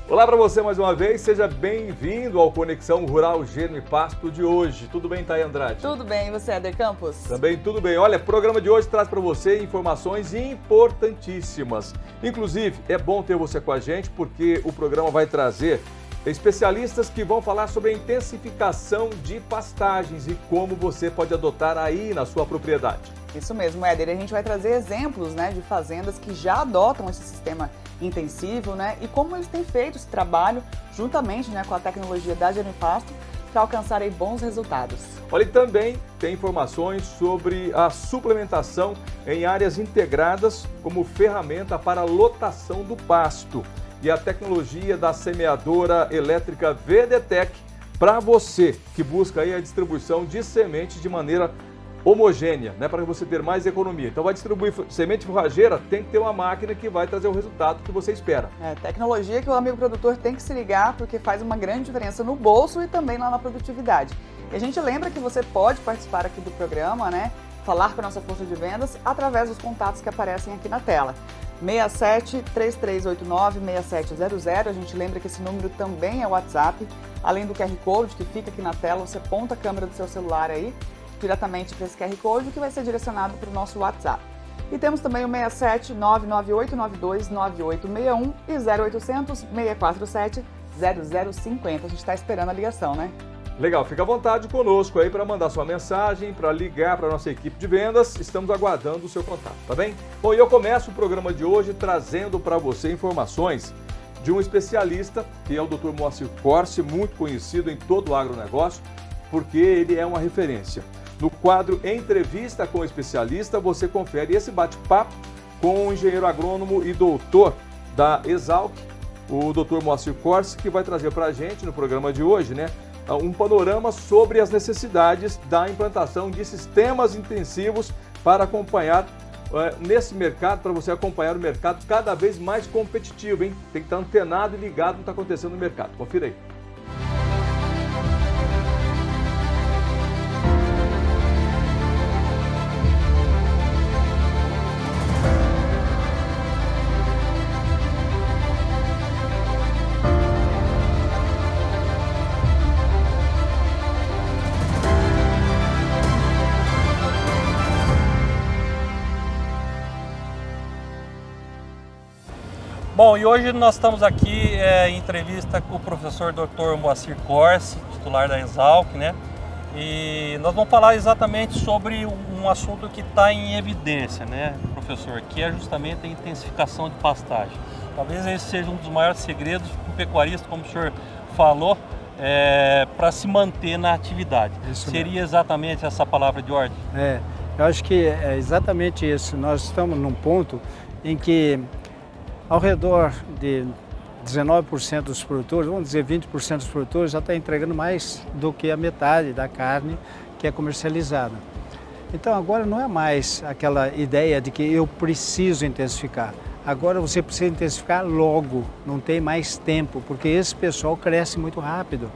Olá para você mais uma vez, seja bem-vindo ao Conexão Rural Gênero e Pasto de hoje. Tudo bem, Thay Andrade? Tudo bem, e você, Éder Campos? Também tudo bem. Olha, o programa de hoje traz para você informações importantíssimas. Inclusive, é bom ter você com a gente porque o programa vai trazer especialistas que vão falar sobre a intensificação de pastagens e como você pode adotar aí na sua propriedade. Isso mesmo, Éder. A gente vai trazer exemplos, de fazendas que já adotam esse sistema intensivo, e como eles têm feito esse trabalho juntamente, com a tecnologia da Gênero e Pasto para alcançar aí bons resultados. Olha, e também tem informações sobre a suplementação em áreas integradas como ferramenta para a lotação do pasto e a tecnologia da semeadora elétrica VDTech para você que busca aí a distribuição de sementes de maneira homogênea, para você ter mais economia. Então vai distribuir semente forrageira, tem que ter uma máquina que vai trazer o resultado que você espera. Tecnologia que o amigo produtor tem que se ligar porque faz uma grande diferença no bolso e também lá na produtividade. E a gente lembra que você pode participar aqui do programa, falar com a nossa força de vendas através dos contatos que aparecem aqui na tela. 67-3389-6700, a gente lembra que esse número também é o WhatsApp, além do QR Code que fica aqui na tela, você aponta a câmera do seu celular aí, diretamente para esse QR Code que vai ser direcionado para o nosso WhatsApp. E temos também o 67-99892-9861 e 0800-647-0050. A gente está esperando a ligação, Legal, fica à vontade conosco aí para mandar sua mensagem, para ligar para a nossa equipe de vendas. Estamos aguardando o seu contato, tá bem? Bom, e eu começo o programa de hoje trazendo para você informações de um especialista, que é o Dr. Moacir Corsi, muito conhecido em todo o agronegócio, porque ele é uma referência. No quadro Entrevista com o Especialista, você confere esse bate-papo com o engenheiro agrônomo e doutor da Exalc, o Dr. Moacir Corsi, que vai trazer para a gente no programa de hoje, um panorama sobre as necessidades da implantação de sistemas intensivos para acompanhar nesse mercado, para você acompanhar o mercado cada vez mais competitivo, hein? Tem que estar antenado e ligado no que está acontecendo no mercado. Confira aí. Bom, e hoje nós estamos aqui em entrevista com o professor Dr. Moacir Corsi, titular da Exalc, E nós vamos falar exatamente sobre um assunto que está em evidência, professor, que é justamente a intensificação de pastagem. Talvez esse seja um dos maiores segredos para o pecuarista, como o senhor falou, para se manter na atividade. Isso Seria exatamente essa palavra de ordem? Eu acho que é exatamente isso. Nós estamos num ponto em que ao redor de 19% dos produtores, vamos dizer 20% dos produtores, já está entregando mais do que a metade da carne que é comercializada. Então agora não é mais aquela ideia de que eu preciso intensificar. Agora você precisa intensificar logo, não tem mais tempo, porque esse pessoal cresce muito rápido.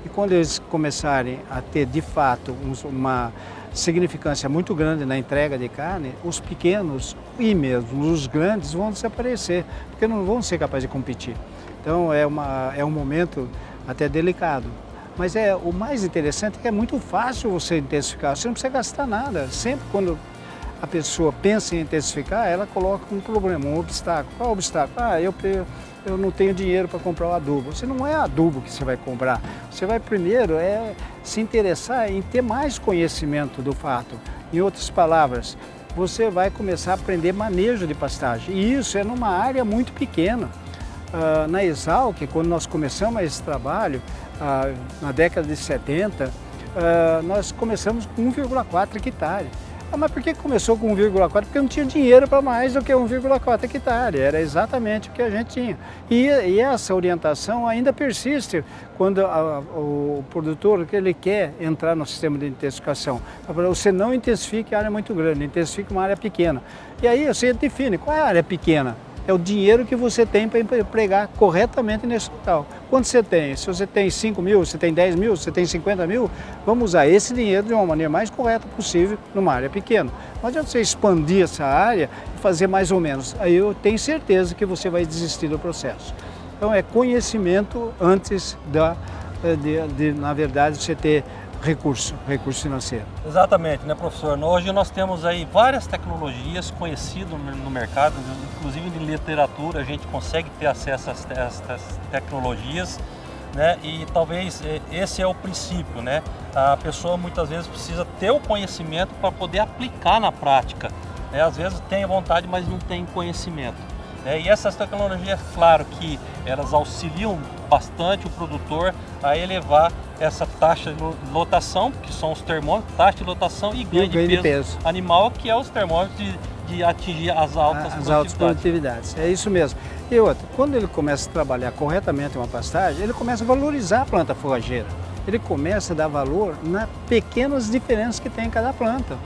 E quando eles começarem a ter de fato uma significância muito grande na entrega de carne, os pequenos e mesmo os grandes vão desaparecer, porque não vão ser capazes de competir. Então é um momento até delicado. Mas o mais interessante é que é muito fácil você intensificar, você não precisa gastar nada. Sempre quando a pessoa pensa em intensificar, ela coloca um problema, um obstáculo. Qual é o obstáculo? Eu não tenho dinheiro para comprar o adubo. Você não é adubo que você vai comprar. Você vai primeiro se interessar em ter mais conhecimento do fato. Em outras palavras, você vai começar a aprender manejo de pastagem. E isso é numa área muito pequena. Na Exalc, quando nós começamos esse trabalho, na década de 70, nós começamos com 1,4 hectare. Mas por que começou com 1,4? Porque não tinha dinheiro para mais do que 1,4 hectare, era exatamente o que a gente tinha. E essa orientação ainda persiste quando o produtor que ele quer entrar no sistema de intensificação. Você não intensifique a área muito grande, intensifique uma área pequena. E aí você define qual é a área pequena. É o dinheiro que você tem para empregar corretamente nesse local. Quanto você tem? Se você tem 5 mil, você tem 10 mil, você tem 50 mil, vamos usar esse dinheiro de uma maneira mais correta possível numa área pequena. Não adianta você expandir essa área e fazer mais ou menos. Aí eu tenho certeza que você vai desistir do processo. Então é conhecimento antes na verdade, você ter recurso financeiro. Exatamente, né, professor? Hoje nós temos aí várias tecnologias conhecidas no mercado, inclusive de literatura a gente consegue ter acesso a essas tecnologias, né? E talvez esse é o princípio, né? A pessoa muitas vezes precisa ter o conhecimento para poder aplicar na prática, né? Às vezes tem vontade, mas não tem conhecimento. E essas tecnologias, claro que elas auxiliam bastante o produtor a elevar essa taxa de lotação, que são os termômetros, taxa de lotação e ganho de peso animal, que é os termômetros de atingir as altas produtividades. É isso mesmo. E outra, quando ele começa a trabalhar corretamente uma pastagem, ele começa a valorizar a planta forrageira. Ele começa a dar valor nas pequenas diferenças que tem em cada planta.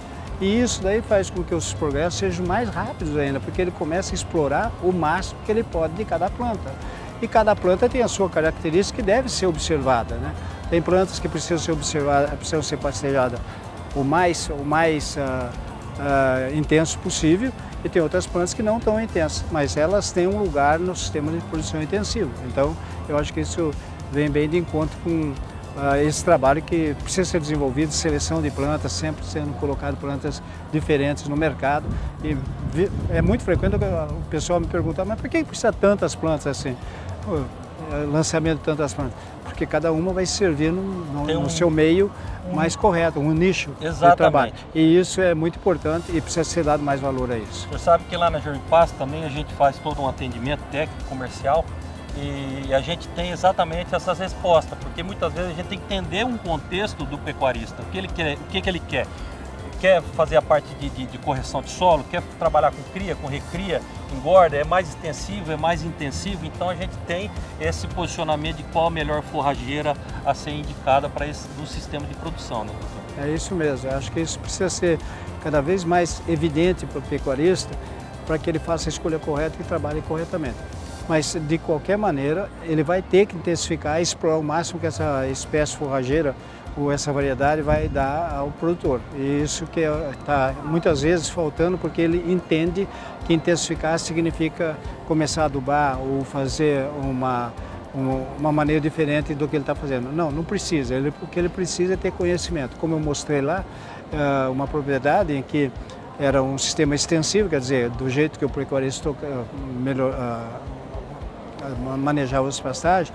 E isso daí faz com que os progressos sejam mais rápidos ainda, porque ele começa a explorar o máximo que ele pode de cada planta. E cada planta tem a sua característica que deve ser observada, né? Tem plantas que precisam ser observadas, precisam ser pastejadas o mais intenso possível, e tem outras plantas que não tão intensas, mas elas têm um lugar no sistema de produção intensivo. Então, eu acho que isso vem bem de encontro com esse trabalho que precisa ser desenvolvido, seleção de plantas, sempre sendo colocado plantas diferentes no mercado. E é muito frequente o pessoal me pergunta, mas por que precisa tantas plantas assim? Lançamento de tantas plantas? Porque cada uma vai servir no seu meio mais correto, um nicho de trabalho. E isso é muito importante e precisa ser dado mais valor a isso. Você sabe que lá na Germpaz também a gente faz todo um atendimento técnico, comercial, e a gente tem exatamente essas respostas, porque muitas vezes a gente tem que entender um contexto do pecuarista, o que ele quer, o que ele quer. Quer fazer a parte de correção de solo, quer trabalhar com cria, com recria, engorda, é mais extensivo, é mais intensivo, então a gente tem esse posicionamento de qual a melhor forrageira a ser indicada para esse do sistema de produção, né, doutor? É isso mesmo, eu acho que isso precisa ser cada vez mais evidente para o pecuarista, para que ele faça a escolha correta e trabalhe corretamente. Mas, de qualquer maneira, ele vai ter que intensificar e explorar o máximo que essa espécie forrageira ou essa variedade vai dar ao produtor. E isso que está muitas vezes faltando, porque ele entende que intensificar significa começar a adubar ou fazer uma maneira diferente do que ele está fazendo. Não precisa. O que ele precisa é ter conhecimento. Como eu mostrei lá, uma propriedade em que era um sistema extensivo, quer dizer, do jeito que o pecuarista manejava as pastagens,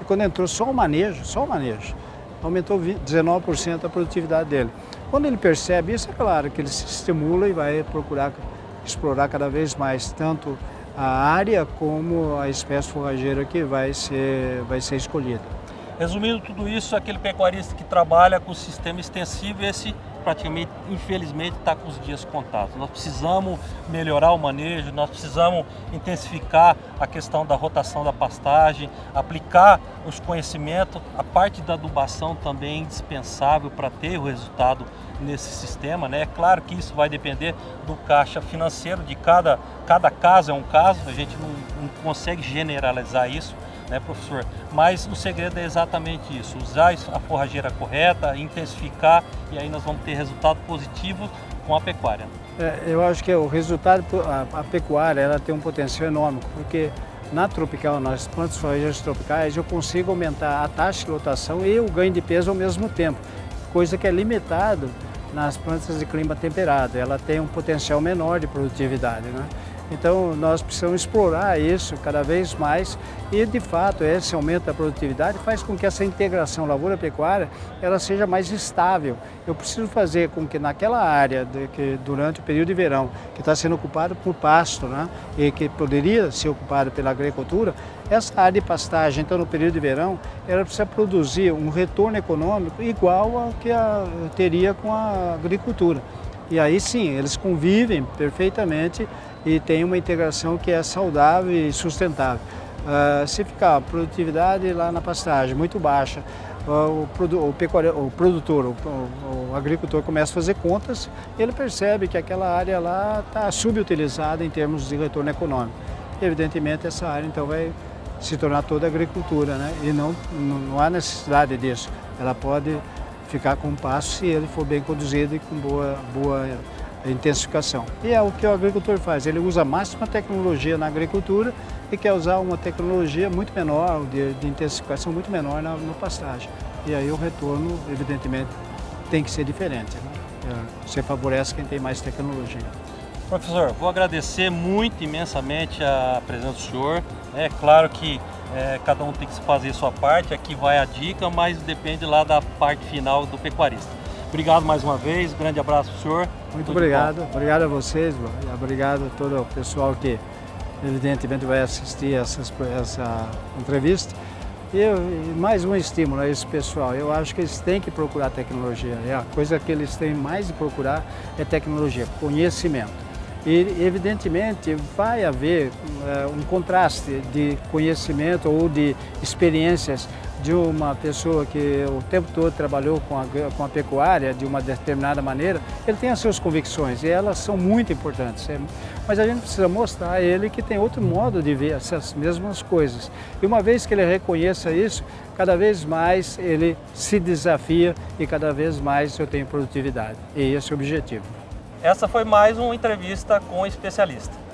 e quando entrou só o manejo, aumentou 19% a produtividade dele. Quando ele percebe isso, é claro que ele se estimula e vai procurar explorar cada vez mais tanto a área como a espécie forrageira que vai ser escolhida. Resumindo tudo isso, aquele pecuarista que trabalha com o sistema extensivo, esse praticamente, infelizmente, está com os dias contados. Nós precisamos melhorar o manejo, nós precisamos intensificar a questão da rotação da pastagem, aplicar os conhecimentos, a parte da adubação também é indispensável para ter o resultado nesse sistema, né? É claro que isso vai depender do caixa financeiro de cada caso, é um caso, a gente não consegue generalizar isso, né, professor? Mas o segredo é exatamente isso, usar a forrageira correta, intensificar, e aí nós vamos ter resultado positivo com a pecuária. Eu acho que o resultado, a pecuária, ela tem um potencial enorme, porque na tropical, nas plantas forrageiras tropicais, eu consigo aumentar a taxa de lotação e o ganho de peso ao mesmo tempo, coisa que é limitado nas plantas de clima temperado. Ela tem um potencial menor de produtividade, né? Então, nós precisamos explorar isso cada vez mais e, de fato, esse aumento da produtividade faz com que essa integração lavoura-pecuária ela seja mais estável. Eu preciso fazer com que naquela área que durante o período de verão, que está sendo ocupada por pasto, né, e que poderia ser ocupada pela agricultura, essa área de pastagem, então, no período de verão, ela precisa produzir um retorno econômico igual ao que teria com a agricultura. E aí sim, eles convivem perfeitamente e tem uma integração que é saudável e sustentável. Se ficar a produtividade lá na pastagem muito baixa, o agricultor começa a fazer contas, ele percebe que aquela área lá está subutilizada em termos de retorno econômico. Evidentemente essa área então vai se tornar toda agricultura, né? E não há necessidade disso. Ela pode ficar com pasto se ele for bem conduzido e com boa intensificação. E é o que o agricultor faz, ele usa a máxima tecnologia na agricultura e quer usar uma tecnologia muito menor, de intensificação muito menor na pastagem. E aí o retorno, evidentemente, tem que ser diferente, né? Você favorece quem tem mais tecnologia. Professor, vou agradecer muito, imensamente a presença do senhor. É claro que cada um tem que fazer a sua parte, aqui vai a dica, mas depende lá da parte final do pecuarista. Obrigado mais uma vez, grande abraço para o senhor. Muito obrigado, obrigado a vocês, obrigado a todo o pessoal que evidentemente vai assistir essa entrevista. E mais um estímulo a esse pessoal, eu acho que eles têm que procurar tecnologia, a coisa que eles têm mais de procurar é tecnologia, conhecimento. E, evidentemente, vai haver um contraste de conhecimento ou de experiências de uma pessoa que o tempo todo trabalhou com a pecuária de uma determinada maneira. Ele tem as suas convicções e elas são muito importantes. Mas a gente precisa mostrar a ele que tem outro modo de ver essas mesmas coisas. E uma vez que ele reconheça isso, cada vez mais ele se desafia e cada vez mais eu tenho produtividade. E esse é o objetivo. Essa foi mais uma entrevista com o especialista.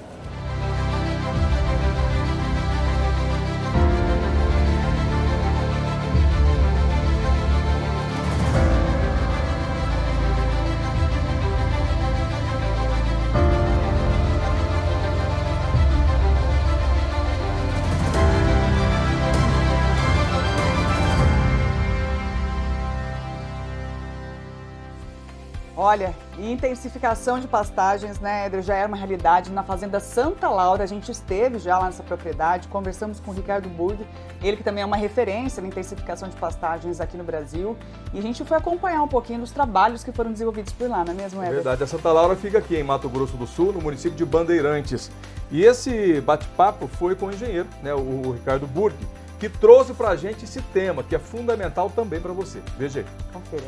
Olha, e intensificação de pastagens, né, Éder, já era uma realidade na Fazenda Santa Laura. A gente esteve já lá nessa propriedade, conversamos com o Ricardo Burg, ele que também é uma referência na intensificação de pastagens aqui no Brasil. E a gente foi acompanhar um pouquinho dos trabalhos que foram desenvolvidos por lá, não é mesmo, Éder? É verdade, a Santa Laura fica aqui em Mato Grosso do Sul, no município de Bandeirantes. E esse bate-papo foi com o engenheiro, né, o Ricardo Burg, que trouxe pra gente esse tema, que é fundamental também para você. Veja aí. Confira.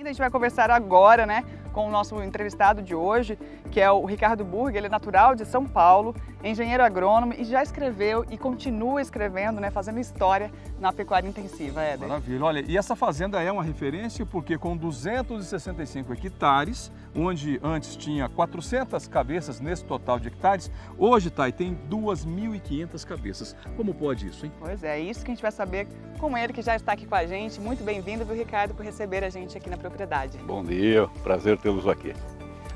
A gente vai conversar agora, né, com o nosso entrevistado de hoje, que é o Ricardo Burg. Ele é natural de São Paulo, engenheiro agrônomo e já escreveu e continua escrevendo, né, fazendo história na pecuária intensiva, Éder. Maravilha. Olha, e essa fazenda é uma referência porque com 265 hectares, onde antes tinha 400 cabeças nesse total de hectares, hoje, Thay, tem 2.500 cabeças. Como pode isso, hein? Pois é, isso que a gente vai saber com ele, que já está aqui com a gente. Muito bem-vindo, viu, Ricardo, por receber a gente aqui na propriedade. Bom dia, prazer tê-los aqui.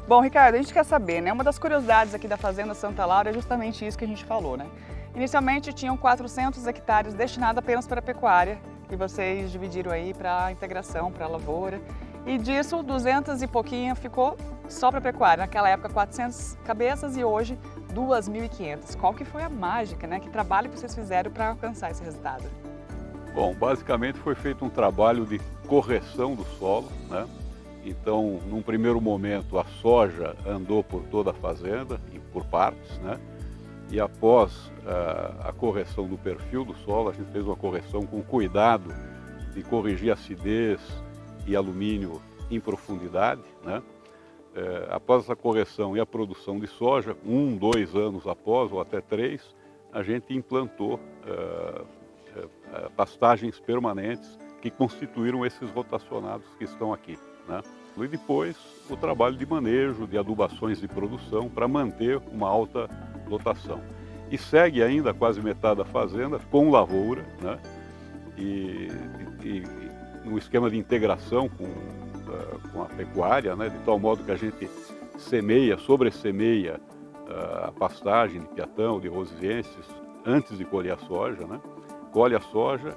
Bom, Ricardo, a gente quer saber, né? Uma das curiosidades aqui da Fazenda Santa Laura é justamente isso que a gente falou, né? Inicialmente tinham 400 hectares destinados apenas para a pecuária, que vocês dividiram aí para a integração, para a lavoura. E disso, 200 e pouquinho ficou só para a pecuária. Naquela época, 400 cabeças e hoje 2.500. Qual que foi a mágica, né? Que trabalho que vocês fizeram para alcançar esse resultado? Bom, basicamente foi feito um trabalho de correção do solo, né? Então, num primeiro momento, a soja andou por toda a fazenda, por partes, né? E após a correção do perfil do solo, a gente fez uma correção com cuidado de corrigir acidez e alumínio em profundidade, né? Após essa correção e a produção de soja, 1, 2 anos após, ou até 3, a gente implantou pastagens permanentes que constituíram esses rotacionados que estão aqui, né? E depois o trabalho de manejo, de adubações de produção para manter uma alta lotação. E segue ainda quase metade da fazenda com lavoura, né? E no esquema de integração com a pecuária, né? De tal modo que a gente semeia, sobressemeia a pastagem de piatão, de rosienses, antes de colher a soja, né? Colhe a soja,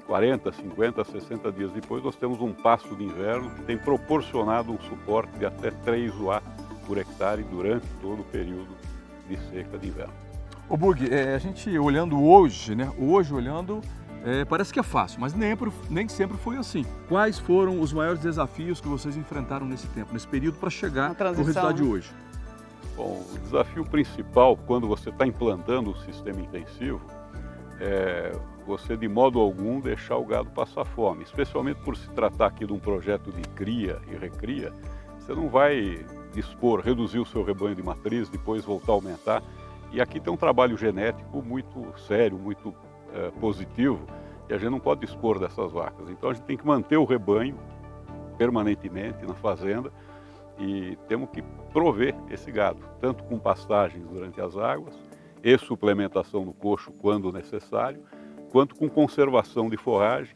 40, 50, 60 dias depois nós temos um pasto de inverno que tem proporcionado um suporte de até 3 UA por hectare durante todo o período de seca de inverno. Ô Burg, a gente olhando hoje, né? Hoje olhando, parece que é fácil, mas nem sempre foi assim. Quais foram os maiores desafios que vocês enfrentaram nesse tempo, nesse período, para chegar no resultado de hoje? Bom, o desafio principal quando você está implantando um sistema intensivo é você de modo algum deixar o gado passar fome, especialmente por se tratar aqui de um projeto de cria e recria. Você não vai reduzir o seu rebanho de matriz, depois voltar a aumentar. E aqui tem um trabalho genético muito sério, muito positivo, e a gente não pode dispor dessas vacas. Então a gente tem que manter o rebanho permanentemente na fazenda e temos que prover esse gado, tanto com pastagens durante as águas e suplementação no coxo quando necessário, quanto com conservação de forragem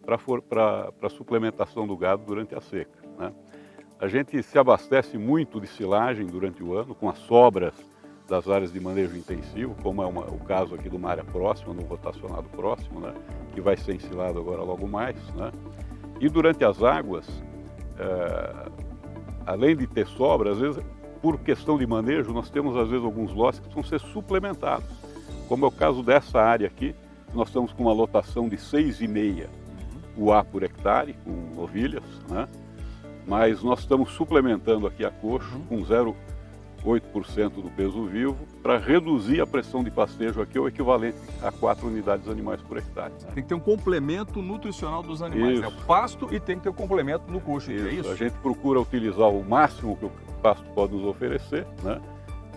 para suplementação do gado durante a seca, né? A gente se abastece muito de silagem durante o ano, com as sobras das áreas de manejo intensivo, como é o caso aqui de uma área próxima, no rotacionado próximo, né, que vai ser ensilado agora logo mais, né? E durante as águas, além de ter sobra, às vezes, por questão de manejo, nós temos às vezes alguns lotes que precisam ser suplementados, como é o caso dessa área aqui. Nós estamos com uma lotação de 6,5 UA por hectare, com novilhas, né? Mas nós estamos suplementando aqui a coxo com 0,8% do peso vivo para reduzir a pressão de pastejo aqui, o equivalente a 4 unidades animais por hectare. Tem que ter um complemento nutricional dos animais, né? O pasto, e tem que ter um complemento no coxo, é isso? A gente procura utilizar o máximo que o pasto pode nos oferecer, né?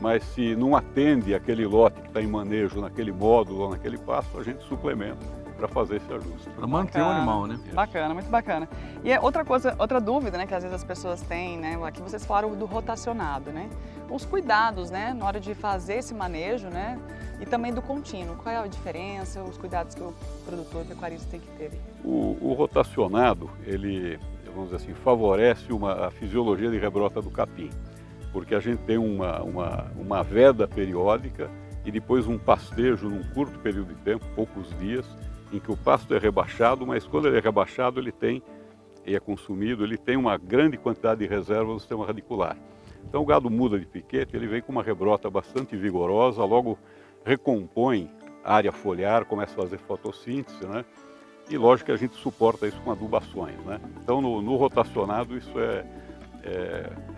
Mas se não atende aquele lote que está em manejo naquele módulo ou naquele pasto, a gente suplementa para fazer esse ajuste. Para manter o animal, né? Bacana, muito bacana. E é outra dúvida, né, que às vezes as pessoas têm, né? Aqui vocês falaram do rotacionado, né? Os cuidados, né, na hora de fazer esse manejo, né? E também do contínuo. Qual é a diferença, os cuidados que o produtor pecuarista tem que ter? O rotacionado, ele, vamos dizer assim, favorece a fisiologia de rebrota do capim, porque a gente tem uma veda periódica e depois um pastejo num curto período de tempo, poucos dias, em que o pasto é rebaixado, mas quando ele é rebaixado e é consumido, ele tem uma grande quantidade de reserva no sistema radicular. Então o gado muda de piquete, ele vem com uma rebrota bastante vigorosa, logo recompõe a área foliar, começa a fazer fotossíntese, né? E lógico que a gente suporta isso com adubações, né? Então no rotacionado isso é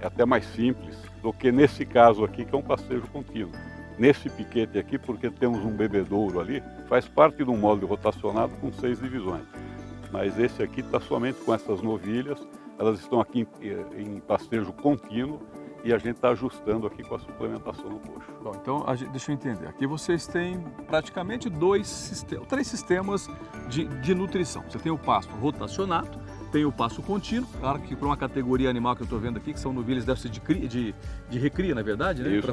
até mais simples do que nesse caso aqui, que é um pastejo contínuo. Nesse piquete aqui, porque temos um bebedouro ali, faz parte de um módulo rotacionado com 6 divisões. Mas esse aqui está somente com essas novilhas, elas estão aqui em pastejo contínuo e a gente está ajustando aqui com a suplementação no coxo. Bom, então, deixa eu entender. Aqui vocês têm praticamente 3 sistemas de nutrição. Você tem o pasto rotacionado, tem o pasto contínuo, claro que para uma categoria animal que eu estou vendo aqui, que são novilhas, deve ser de recria, na verdade, né? Isso,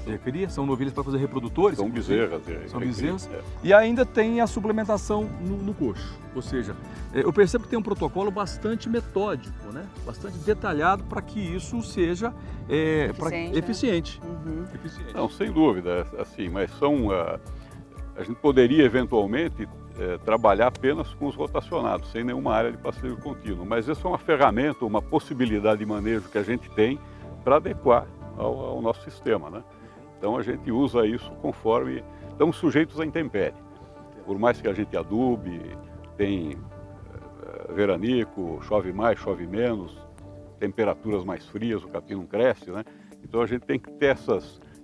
recria. São novilhas para fazer reprodutores. São bezerras. São bezerras. E ainda tem a suplementação no coxo. Ou seja, eu percebo que tem um protocolo bastante metódico, né? Bastante detalhado para que isso seja eficiente. Uhum. Eficiente. Não, sem dúvida, assim, mas a gente poderia eventualmente trabalhar apenas com os rotacionados, sem nenhuma área de pastejo contínuo. Mas isso é uma ferramenta, uma possibilidade de manejo que a gente tem para adequar ao nosso sistema, né? Então a gente usa isso conforme estamos sujeitos à intempérie. Por mais que a gente adube, tem veranico, chove mais, chove menos, temperaturas mais frias, o capim não cresce, né? Então a gente tem que ter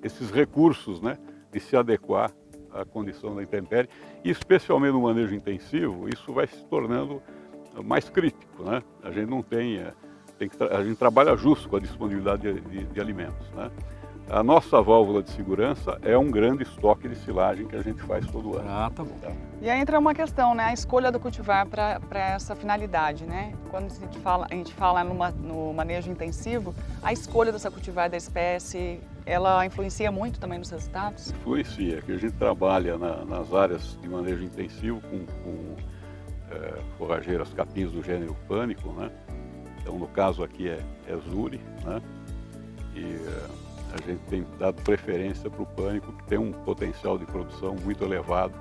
esses recursos, né, de se adequar à condição da intempérie, e especialmente no manejo intensivo, isso vai se tornando mais crítico, né? A gente não a gente trabalha justo com a disponibilidade de alimentos, né? A nossa válvula de segurança é um grande estoque de silagem que a gente faz todo ano. Ah, tá bom. E aí entra uma questão, né? A escolha do cultivar para essa finalidade, né? Quando a gente fala no manejo intensivo, a escolha dessa cultivar da espécie, ela influencia muito também nos resultados? Influencia, que a gente trabalha nas áreas de manejo intensivo com forrageiras capins do gênero pânico, né? Então, no caso aqui é Zuri, né? E a gente tem dado preferência para o pânico, que tem um potencial de produção muito elevado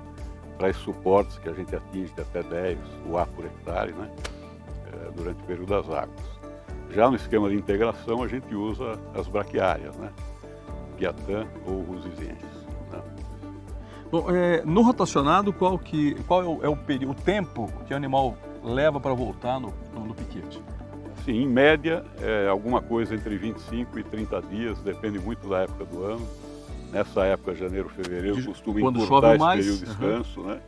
para esses suportes que a gente atinge de até 10 UA por hectare, né? Durante o período das águas. Já no esquema de integração, a gente usa as braquiárias, né? Guiatã ou Rusizienses, né? Bom, no rotacionado, qual é o tempo que o animal leva para voltar no piquete? Sim, em média, alguma coisa entre 25 e 30 dias, depende muito da época do ano. Nessa época, janeiro, fevereiro, costuma encurtar esse período de descanso, né?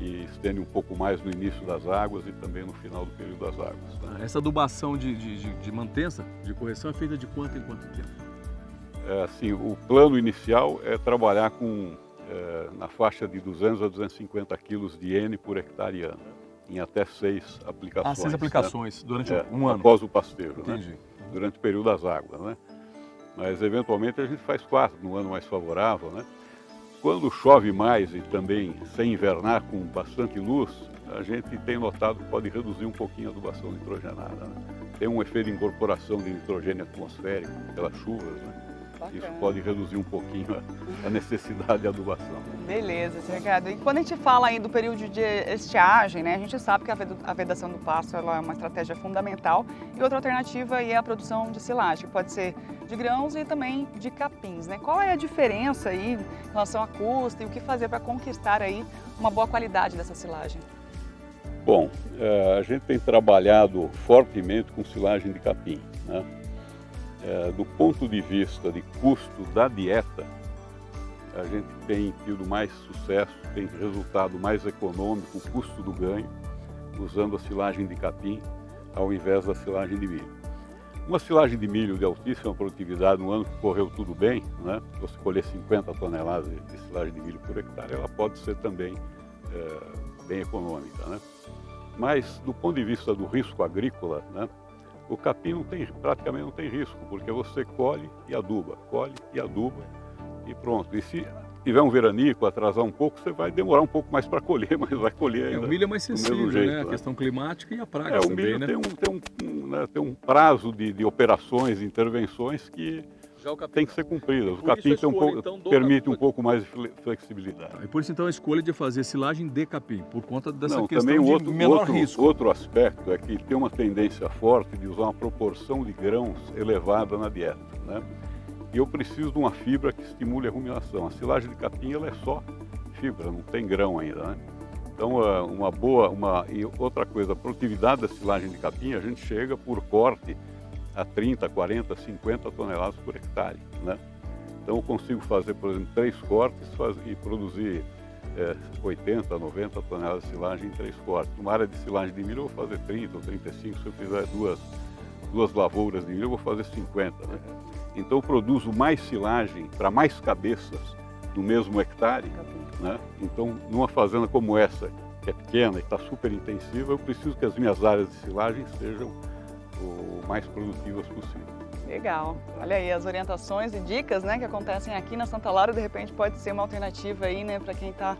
e estende um pouco mais no início das águas e também no final do período das águas. Tá? Essa adubação de mantença, de correção, é feita de quanto em quanto tempo? Assim, o plano inicial é trabalhar na faixa de 200 a 250 quilos de N por hectare ano, em até 6 aplicações. 6 aplicações, né? Durante um ano? Após o pasteiro, Entendi. Né? Durante o período das águas, né? Mas eventualmente a gente faz 4 no ano mais favorável, né? Quando chove mais e também sem invernar com bastante luz, a gente tem notado que pode reduzir um pouquinho a adubação nitrogenada. Né? Tem um efeito de incorporação de nitrogênio atmosférico pelas chuvas, né? Isso pode reduzir um pouquinho a necessidade de adubação. Beleza, Sr. Ricardo. E quando a gente fala aí do período de estiagem, né, a gente sabe que a vedação do pasto ela é uma estratégia fundamental. E outra alternativa aí é a produção de silagem, que pode ser de grãos e também de capins, né? Qual é a diferença aí em relação a custo e o que fazer para conquistar aí uma boa qualidade dessa silagem? Bom, a gente tem trabalhado fortemente com silagem de capim, né? Do ponto de vista de custo da dieta, a gente tem tido mais sucesso, tem resultado mais econômico, o custo do ganho, usando a silagem de capim ao invés da silagem de milho. Uma silagem de milho de altíssima produtividade, no ano que correu tudo bem, né? Se você colher 50 toneladas de silagem de milho por hectare, ela pode ser também bem econômica, né? Mas do ponto de vista do risco agrícola, né? O capim praticamente não tem risco, porque você colhe e aduba e pronto. E se tiver um veranico, atrasar um pouco, você vai demorar um pouco mais para colher, mas vai colher ainda. O milho é mais sensível, jeito, né? A questão climática e a praga o também, milho né? tem um prazo de operações, de intervenções que tem que ser cumpridas. O capim permite um pouco mais de flexibilidade. E por isso então a escolha de fazer silagem de capim, por conta dessa questão também de menor risco. Outro aspecto é que tem uma tendência forte de usar uma proporção de grãos elevada na dieta, né? E eu preciso de uma fibra que estimule a ruminação. A silagem de capim ela é só fibra, não tem grão ainda, né? Então e outra coisa, a produtividade da silagem de capim, a gente chega por corte a 30, 40, 50 toneladas por hectare, né? Então eu consigo fazer, por exemplo, 3 cortes e produzir 80, 90 toneladas de silagem em 3 cortes. Numa área de silagem de milho eu vou fazer 30 ou 35, se eu fizer duas lavouras de milho eu vou fazer 50, né? Então eu produzo mais silagem para mais cabeças no mesmo hectare, né? Então numa fazenda como essa, que é pequena e está super intensiva, eu preciso que as minhas áreas de silagem sejam o mais produtivas possível. Legal. Olha aí as orientações e dicas, né, que acontecem aqui na Santa Laura, de repente pode ser uma alternativa aí, né, para quem está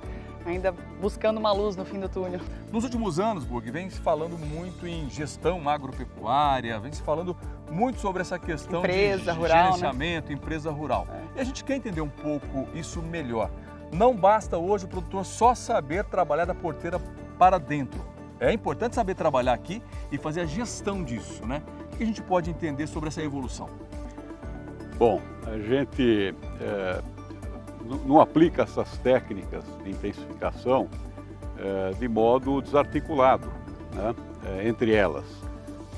ainda buscando uma luz no fim do túnel. Nos últimos anos, Burg, vem se falando muito em gestão agropecuária, vem se falando muito sobre essa questão empresa de rural, gerenciamento, né? Empresa rural. E a gente quer entender um pouco isso melhor. Não basta hoje o produtor só saber trabalhar da porteira para dentro. É importante saber trabalhar aqui e fazer a gestão disso, né? O que a gente pode entender sobre essa evolução? Bom, a gente não aplica essas técnicas de intensificação de modo desarticulado, né? Entre elas.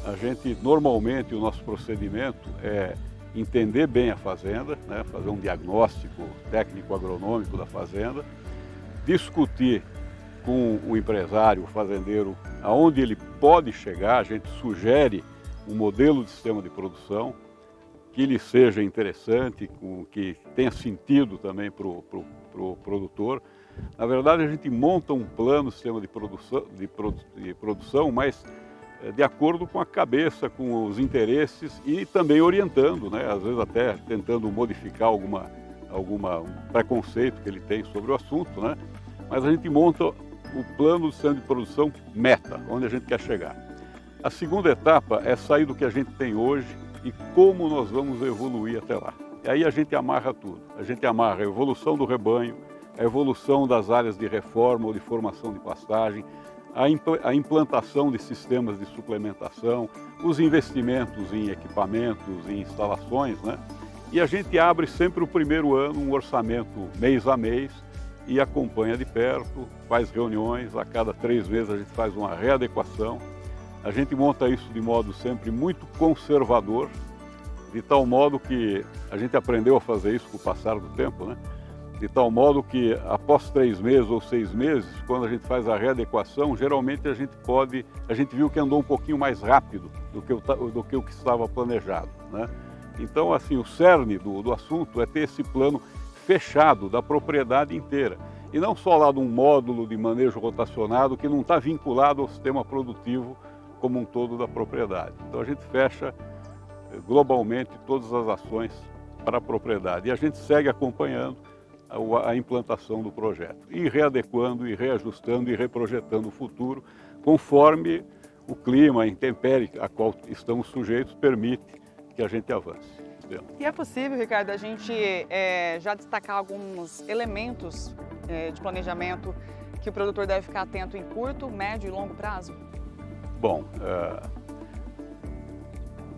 A gente, normalmente, o nosso procedimento é entender bem a fazenda, né? Fazer um diagnóstico técnico-agronômico da fazenda, discutir com o empresário, o fazendeiro, aonde ele pode chegar. A gente sugere um modelo de sistema de produção que lhe seja interessante, que tenha sentido também para o produtor. Na verdade, a gente monta um plano, sistema de produção, mas de acordo com a cabeça, com os interesses e também orientando, né? Às vezes até tentando modificar algum preconceito que ele tem sobre o assunto, né? Mas a gente monta o plano de sistema de produção meta, onde a gente quer chegar. A segunda etapa é sair do que a gente tem hoje e como nós vamos evoluir até lá. E aí a gente amarra tudo. A gente amarra a evolução do rebanho, a evolução das áreas de reforma ou de formação de pastagem, a implantação de sistemas de suplementação, os investimentos em equipamentos, em instalações, né? E a gente abre sempre o primeiro ano um orçamento mês a mês e acompanha de perto, faz reuniões, a cada 3 meses a gente faz uma readequação. A gente monta isso de modo sempre muito conservador, de tal modo que a gente aprendeu a fazer isso com o passar do tempo, né? de tal modo que após 3 meses ou 6 meses, quando a gente faz a readequação, geralmente a gente viu que andou um pouquinho mais rápido do que o que estava planejado, né? Então, assim, o cerne do assunto é ter esse plano fechado da propriedade inteira. E não só lá de um módulo de manejo rotacionado que não está vinculado ao sistema produtivo como um todo da propriedade. Então a gente fecha globalmente todas as ações para a propriedade e a gente segue acompanhando a implantação do projeto e readequando, e reajustando e reprojetando o futuro conforme o clima, a intempérie a qual estamos sujeitos permite que a gente avance. E é possível, Ricardo, a gente já destacar alguns elementos de planejamento que o produtor deve ficar atento em curto, médio e longo prazo? Bom,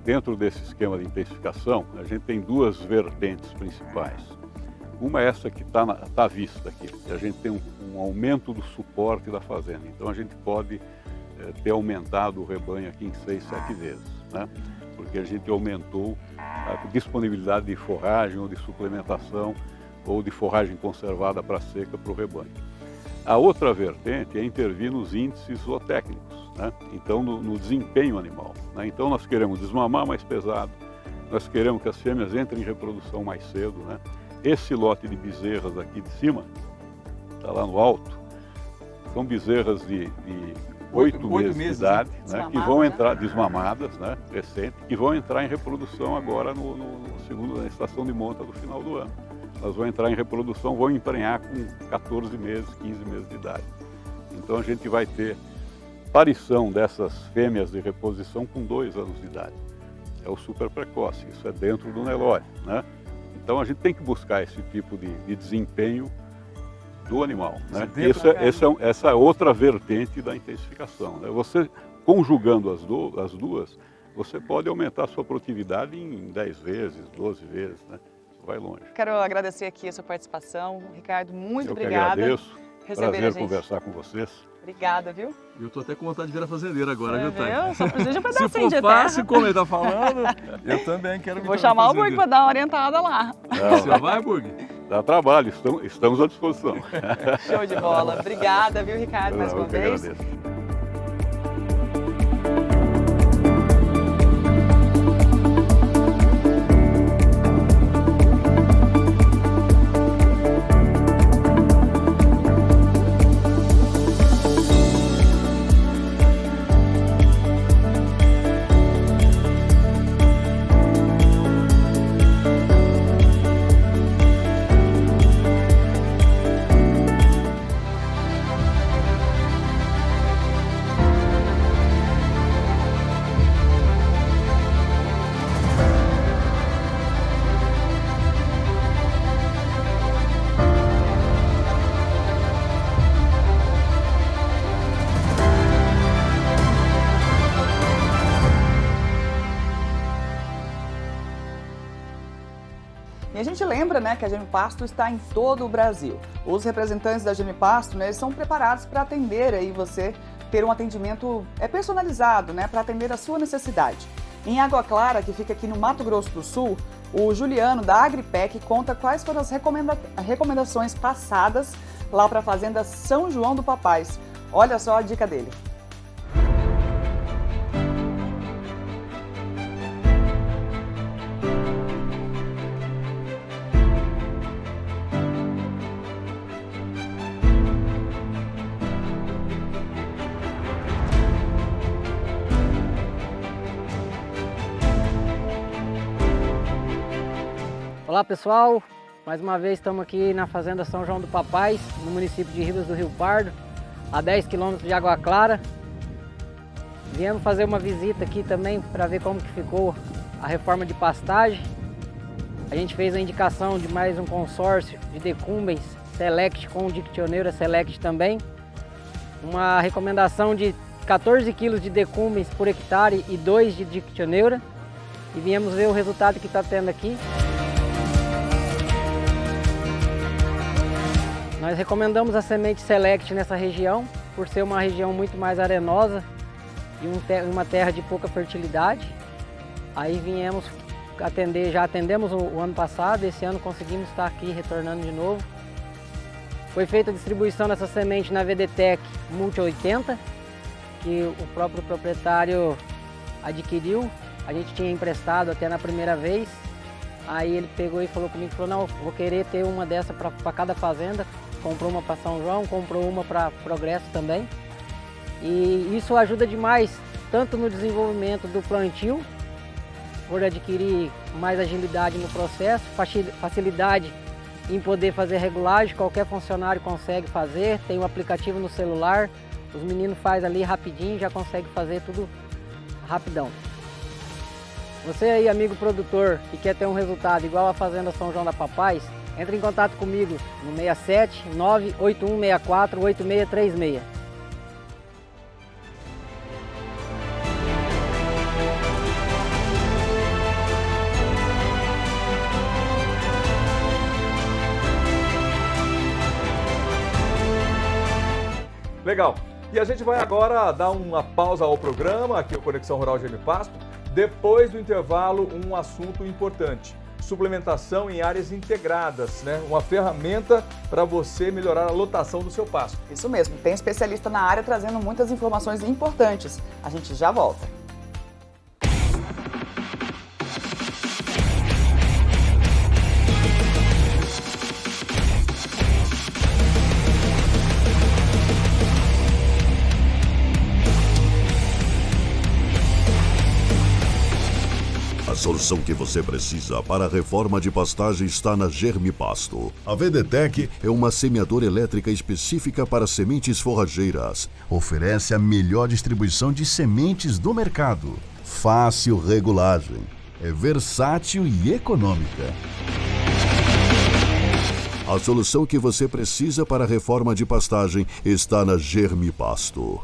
dentro desse esquema de intensificação, a gente tem 2 vertentes principais. Uma é essa que está à vista aqui, que a gente tem um aumento do suporte da fazenda. Então a gente pode ter aumentado o rebanho aqui em 6, 7 vezes, né? Porque a gente aumentou a disponibilidade de forragem ou de suplementação ou de forragem conservada para seca para o rebanho. A outra vertente é intervir nos índices zootécnicos, né? Então no desempenho animal, né? Então nós queremos desmamar mais pesado, nós queremos que as fêmeas entrem em reprodução mais cedo, né? Esse lote de bezerras aqui de cima, está lá no alto, são bezerras de 8 meses de idade, né, que vão entrar desmamadas, né, recente, que vão entrar em reprodução agora na estação de monta do final do ano. Elas vão entrar em reprodução, vão emprenhar com 14 meses, 15 meses de idade. Então a gente vai ter aparição dessas fêmeas de reposição com 2 anos de idade. É o super precoce, isso é dentro do Nelore, né? Então a gente tem que buscar esse tipo de desempenho do animal, né? Essa é outra vertente da intensificação, né? Você conjugando as duas, você pode aumentar a sua produtividade em 10 vezes, 12 vezes, né? Isso vai longe. Quero agradecer aqui a sua participação, Ricardo, muito obrigada. Eu que agradeço, prazer conversar com vocês. Obrigada, viu? Eu tô até com vontade de virar fazendeiro agora, viu, Thay? Só precisa de um pedacinho de terra. Se for fácil, como ele tá falando, eu também quero Vou chamar o Burg para dar uma orientada lá. Você vai, Burg? Dá trabalho, estamos à disposição. Show de bola. Obrigada, viu, Ricardo, mais uma vez. Agradeço. E a gente lembra, né, que a Gemipasto está em todo o Brasil. Os representantes da Gemipasto, né, eles são preparados para atender aí você, ter um atendimento personalizado, né, para atender a sua necessidade. Em Água Clara, que fica aqui no Mato Grosso do Sul, o Juliano da Agripec conta quais foram as recomendações passadas lá para a Fazenda São João do Papais. Olha só a dica dele. Olá pessoal, mais uma vez estamos aqui na Fazenda São João do Papais, no município de Ribas do Rio Pardo, a 10 quilômetros de Água Clara. Viemos fazer uma visita aqui também para ver como que ficou a reforma de pastagem. A gente fez a indicação de mais um consórcio de decumbens Select com Dictioneura Select também. Uma recomendação de 14 kg de decumbens por hectare e 2 de Dictioneura. E viemos ver o resultado que está tendo aqui. Nós recomendamos a semente Select nessa região, por ser uma região muito mais arenosa e uma terra de pouca fertilidade. Aí viemos atender, já atendemos o ano passado, esse ano conseguimos estar aqui retornando de novo Foi feita a distribuição dessa semente na VDTech Multi 80, que o próprio proprietário adquiriu. A gente tinha emprestado até na primeira vez. Aí ele pegou e falou comigo, falou, não, vou querer ter uma dessa para cada fazenda. Comprou uma para São João, comprou uma para Progresso também. E isso ajuda demais, tanto no desenvolvimento do plantio, por adquirir mais agilidade no processo, facilidade em poder fazer regulagem, qualquer funcionário consegue fazer, tem um aplicativo no celular, os meninos fazem ali rapidinho, já consegue fazer tudo rapidão. Você aí, amigo produtor, que quer ter um resultado igual a Fazenda São João da Papais, entre em contato comigo no 67 98164 8636. Legal. E a gente vai agora dar uma pausa ao programa, aqui o Conexão Rural GM Pasto. Depois do intervalo, um assunto importante. Suplementação em áreas integradas, né? Uma ferramenta para você melhorar a lotação do seu pasto. Isso mesmo, tem especialista na área trazendo muitas informações importantes. A gente já volta. A solução que você precisa para a reforma de pastagem está na Germipasto. A VDTech é uma semeadora elétrica específica para sementes forrageiras. Oferece a melhor distribuição de sementes do mercado. Fácil regulagem. É versátil e econômica. A solução que você precisa para a reforma de pastagem está na Germipasto.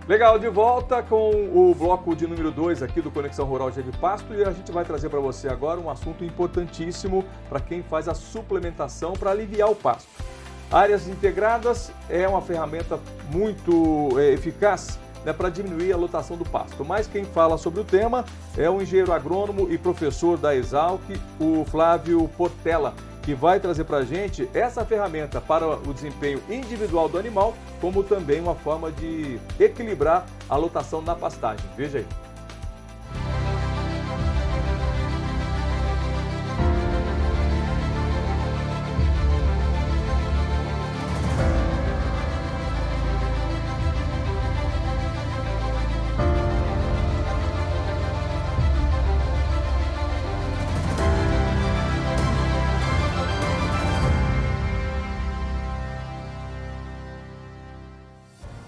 Legal, de volta com o bloco de número 2 aqui do Conexão Rural GM Pasto, e a gente vai trazer para você agora um assunto importantíssimo para quem faz a suplementação para aliviar o pasto. Áreas integradas é uma ferramenta muito eficaz, né, para diminuir a lotação do pasto. Mas quem fala sobre o tema é o engenheiro agrônomo e professor da Exalc, o Flávio Portela, que vai trazer para a gente essa ferramenta para o desempenho individual do animal, como também uma forma de equilibrar a lotação na pastagem. Veja aí.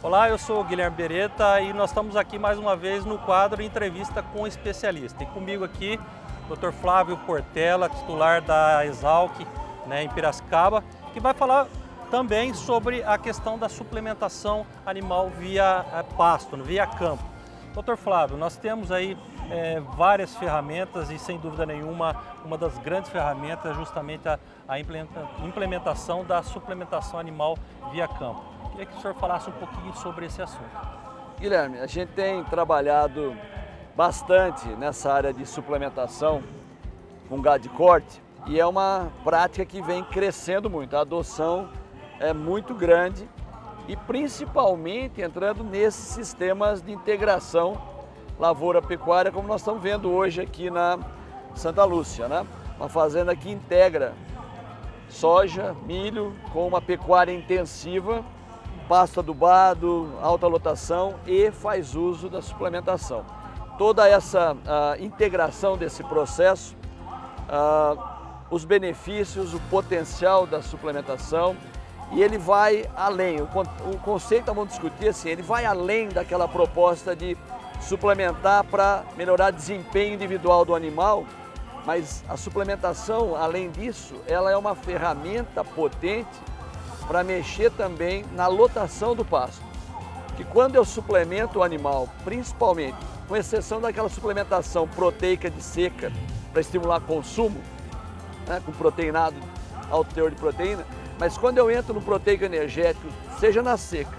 Olá, eu sou o Guilherme Beretta e nós estamos aqui mais uma vez no quadro Entrevista com Especialista. E comigo aqui, o Dr. Flávio Portela, titular da Exalc, né, em Piracicaba, que vai falar também sobre a questão da suplementação animal via pasto, via campo. Dr. Flávio, nós temos aí várias ferramentas e, sem dúvida nenhuma, uma das grandes ferramentas é justamente a implementação da suplementação animal via campo. Queria que o senhor falasse um pouquinho sobre esse assunto. Guilherme, a gente tem trabalhado bastante nessa área de suplementação com gado de corte e é uma prática que vem crescendo muito. A adoção é muito grande e principalmente entrando nesses sistemas de integração lavoura-pecuária, como nós estamos vendo hoje aqui na Santa Lúcia, né? Uma fazenda que integra soja, milho, com uma pecuária intensiva, pasto adubado, alta lotação e faz uso da suplementação. Toda essa integração desse processo, os benefícios, o potencial da suplementação, e ele vai além. O conceito que vamos discutir assim, ele vai além daquela proposta de suplementar para melhorar o desempenho individual do animal, mas a suplementação, além disso, ela é uma ferramenta potente para mexer também na lotação do pasto. Que quando eu suplemento o animal, principalmente, com exceção daquela suplementação proteica de seca para estimular consumo, né, com proteinado, alto teor de proteína, mas quando eu entro no proteico energético, seja na seca,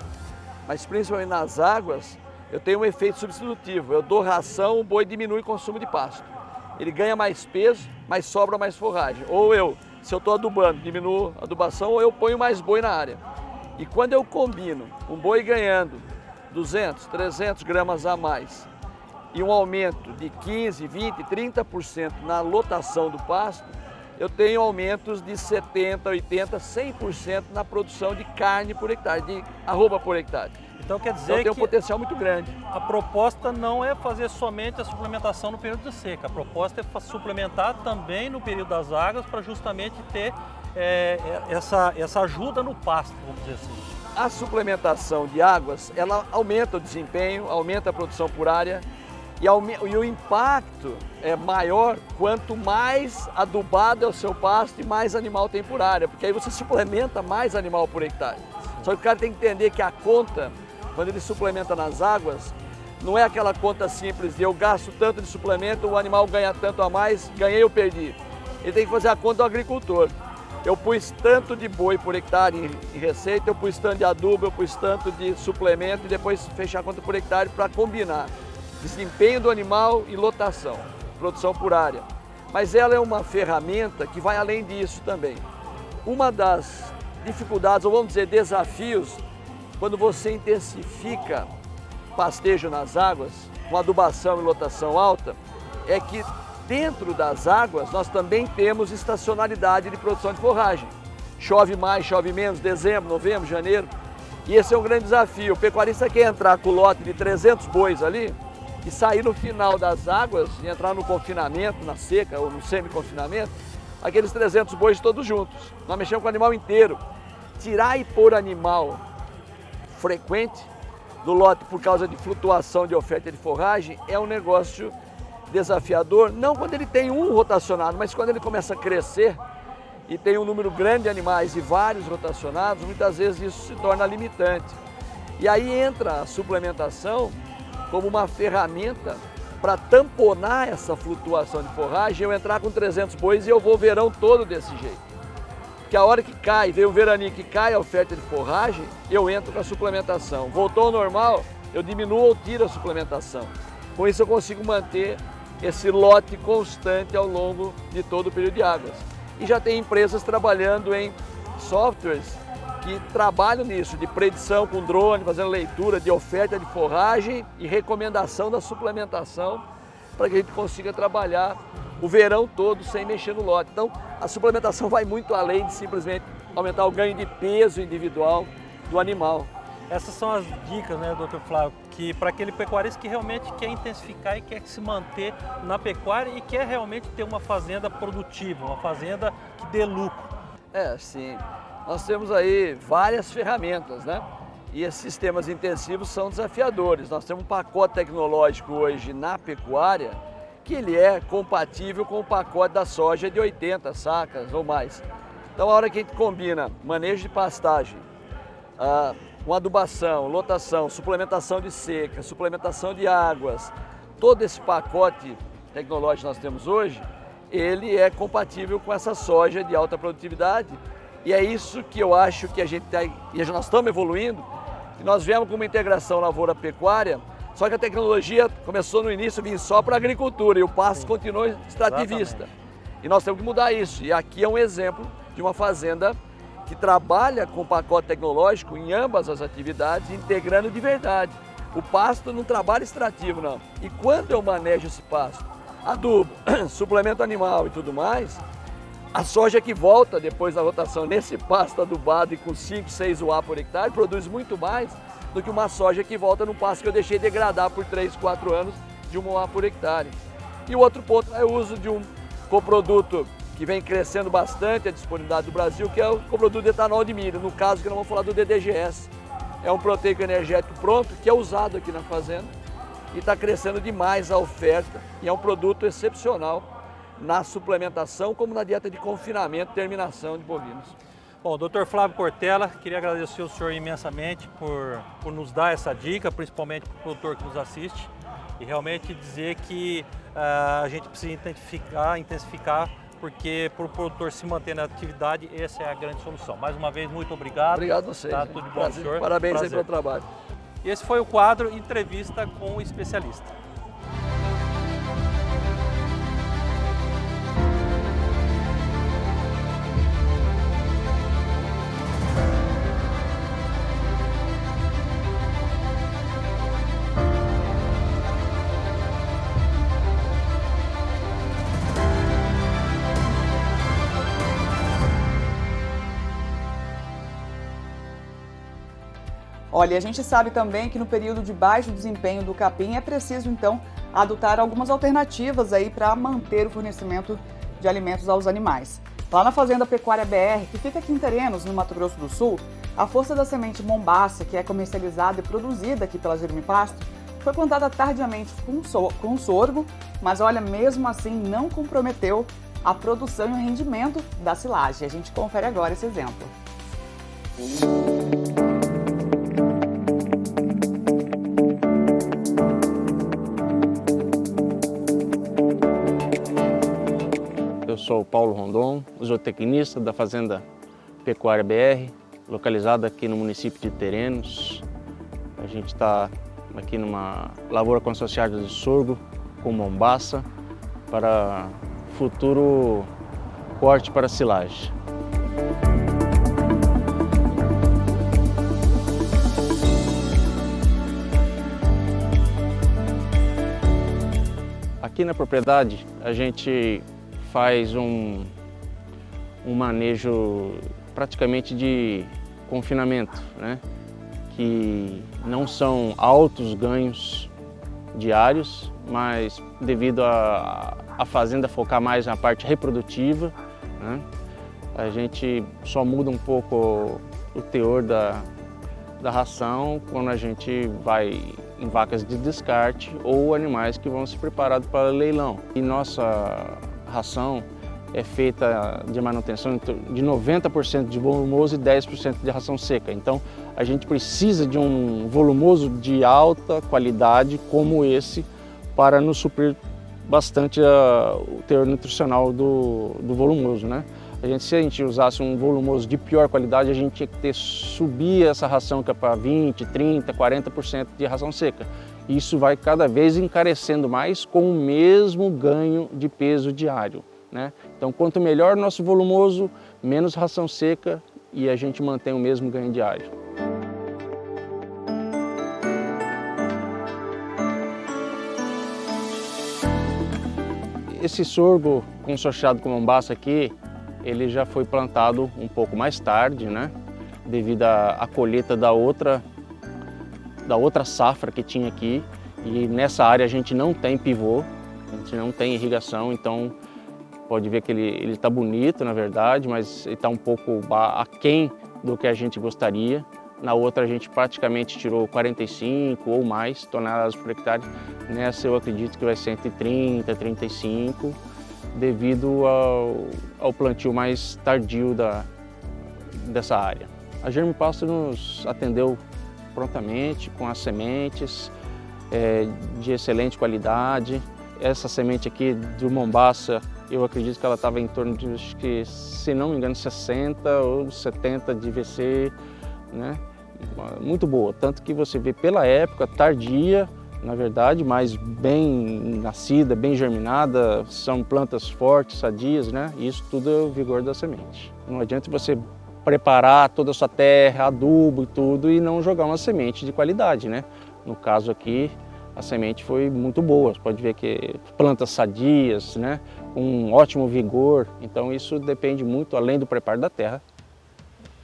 mas principalmente nas águas, eu tenho um efeito substitutivo. Eu dou ração, o boi diminui o consumo de pasto. Ele ganha mais peso, mas sobra mais forragem. Ou se eu estou adubando, diminuo a adubação, ou eu ponho mais boi na área. E quando eu combino um boi ganhando 200, 300 gramas a mais e um aumento de 15, 20, 30% na lotação do pasto, eu tenho aumentos de 70%, 80%, 100% na produção de carne por hectare, de arroba por hectare. Então quer dizer então, tem um que potencial muito grande. A proposta não é fazer somente a suplementação no período de seca, a proposta é suplementar também no período das águas para justamente ter essa ajuda no pasto, vamos dizer assim. A suplementação de águas, ela aumenta o desempenho, aumenta a produção por área e o impacto é maior quanto mais adubado é o seu pasto e mais animal tem por área, porque aí você suplementa mais animal por hectare. Só que o cara tem que entender que a conta, quando ele suplementa nas águas, não é aquela conta simples de eu gasto tanto de suplemento, o animal ganha tanto a mais, ganhei ou perdi. Ele tem que fazer a conta do agricultor. Eu pus tanto de boi por hectare em receita, eu pus tanto de adubo, eu pus tanto de suplemento e depois fechar a conta por hectare para combinar desempenho do animal e lotação, produção por área. Mas ela é uma ferramenta que vai além disso também. Uma das dificuldades, ou vamos dizer desafios, quando você intensifica pastejo nas águas, com adubação e lotação alta, é que dentro das águas nós também temos estacionalidade de produção de forragem. Chove mais, chove menos, dezembro, novembro, janeiro. E esse é um grande desafio. O pecuarista quer entrar com o lote de 300 bois ali e sair no final das águas e entrar no confinamento, na seca ou no semi-confinamento, aqueles 300 bois todos juntos. Nós mexemos com o animal inteiro. Tirar e pôr animal frequente do lote por causa de flutuação de oferta de forragem é um negócio desafiador, não quando ele tem um rotacionado, mas quando ele começa a crescer e tem um número grande de animais e vários rotacionados, muitas vezes isso se torna limitante. E aí entra a suplementação como uma ferramenta para tamponar essa flutuação de forragem. Eu entrar com 300 bois e eu vou o verão todo desse jeito. Porque a hora que cai, veio o veraninho que cai a oferta de forragem, eu entro com a suplementação. Voltou ao normal, eu diminuo ou tiro a suplementação. Com isso eu consigo manter esse lote constante ao longo de todo o período de águas. E já tem empresas trabalhando em softwares que trabalham nisso, de predição com drone, fazendo leitura de oferta de forragem e recomendação da suplementação, para que a gente consiga trabalhar o verão todo sem mexer no lote. Então, a suplementação vai muito além de simplesmente aumentar o ganho de peso individual do animal. Essas são as dicas, né, Dr. Flávio, que para aquele pecuarista que realmente quer intensificar e quer se manter na pecuária e quer realmente ter uma fazenda produtiva, uma fazenda que dê lucro. Sim. Nós temos aí várias ferramentas, né? E esses sistemas intensivos são desafiadores. Nós temos um pacote tecnológico hoje na pecuária que ele é compatível com o pacote da soja de 80 sacas ou mais. Então, a hora que a gente combina manejo de pastagem, com adubação, lotação, suplementação de seca, suplementação de águas, todo esse pacote tecnológico que nós temos hoje, ele é compatível com essa soja de alta produtividade. E é isso que eu acho que nós estamos evoluindo, que nós viemos com uma integração lavoura-pecuária, só que a tecnologia começou no início a vir só para a agricultura e o pasto continuou extrativista. Exatamente. E nós temos que mudar isso. E aqui é um exemplo de uma fazenda que trabalha com pacote tecnológico em ambas as atividades, integrando de verdade. O pasto não trabalha extrativo, não. E quando eu manejo esse pasto, adubo, suplemento animal e tudo mais, a soja que volta depois da rotação nesse pasto adubado e com 5, 6 UA por hectare produz muito mais do que uma soja que volta no pasto que eu deixei degradar por 3, 4 anos de 1 UA por hectare. E o outro ponto é o uso de um coproduto que vem crescendo bastante a disponibilidade do Brasil, que é o coproduto de etanol de milho, no caso que nós vamos falar do DDGS. É um proteico energético pronto que é usado aqui na fazenda e está crescendo demais a oferta e é um produto excepcional na suplementação como na dieta de confinamento e terminação de bovinos. Bom, Dr. Flávio Cortella, queria agradecer ao senhor imensamente por nos dar essa dica, principalmente para o produtor que nos assiste, e realmente dizer que a gente precisa intensificar, porque para o produtor se manter na atividade, essa é a grande solução. Mais uma vez, muito obrigado. Obrigado a vocês. Tá, tudo de bom, senhor. Parabéns aí pelo trabalho. Esse foi o quadro Entrevista com o Especialista. Olha, a gente sabe também que no período de baixo desempenho do capim é preciso, então, adotar algumas alternativas aí para manter o fornecimento de alimentos aos animais. Lá na Fazenda Pecuária BR, que fica aqui em Terenos, no Mato Grosso do Sul, a força da semente Mombaça, que é comercializada e produzida aqui pela Germipasto, foi plantada tardiamente com sorgo, mas olha, mesmo assim não comprometeu a produção e o rendimento da silagem. A gente confere agora esse exemplo. Eu sou o Paulo Rondon, zootecnista da Fazenda Pecuária BR, localizada aqui no município de Terenos. A gente está aqui numa lavoura consorciada de sorgo com Mombaça para futuro corte para silagem. Aqui na propriedade a gente faz um manejo praticamente de confinamento, né? Que não são altos ganhos diários, mas devido a fazenda focar mais na parte reprodutiva, né? A gente só muda um pouco o teor da ração quando a gente vai em vacas de descarte ou animais que vão ser preparados para leilão. E nossa ração é feita de manutenção de 90% de volumoso e 10% de ração seca. Então a gente precisa de um volumoso de alta qualidade como esse para nos suprir bastante o teor nutricional do volumoso, né? Se a gente usasse um volumoso de pior qualidade, a gente tinha que subir essa ração que é para 20%, 30%, 40% de ração seca. Isso vai cada vez encarecendo mais com o mesmo ganho de peso diário, né? Então, quanto melhor o nosso volumoso, menos ração seca e a gente mantém o mesmo ganho diário. Esse sorgo consorciado com Mombaça aqui, ele já foi plantado um pouco mais tarde, né? Devido à colheita da outra safra que tinha aqui. E nessa área a gente não tem pivô, a gente não tem irrigação, então pode ver que ele está bonito, na verdade, mas ele está um pouco aquém do que a gente gostaria. Na outra a gente praticamente tirou 45 ou mais toneladas por hectare. Nessa eu acredito que vai ser entre 30 e 35, devido ao plantio mais tardio dessa área. A Germipasto nos atendeu prontamente com as sementes de excelente qualidade. Essa semente aqui do Mombaça, eu acredito que ela estava em torno de, acho que, se não me engano, 60 ou 70 de VC, né? Muito boa, tanto que você vê pela época tardia, na verdade, mas bem nascida, bem germinada, são plantas fortes, sadias, né? Isso tudo é o vigor da semente. Não adianta você preparar toda a sua terra, adubo e tudo, e não jogar uma semente de qualidade, né? No caso aqui, a semente foi muito boa, você pode ver que plantas sadias, né? Com um ótimo vigor, então isso depende muito, além do preparo da terra,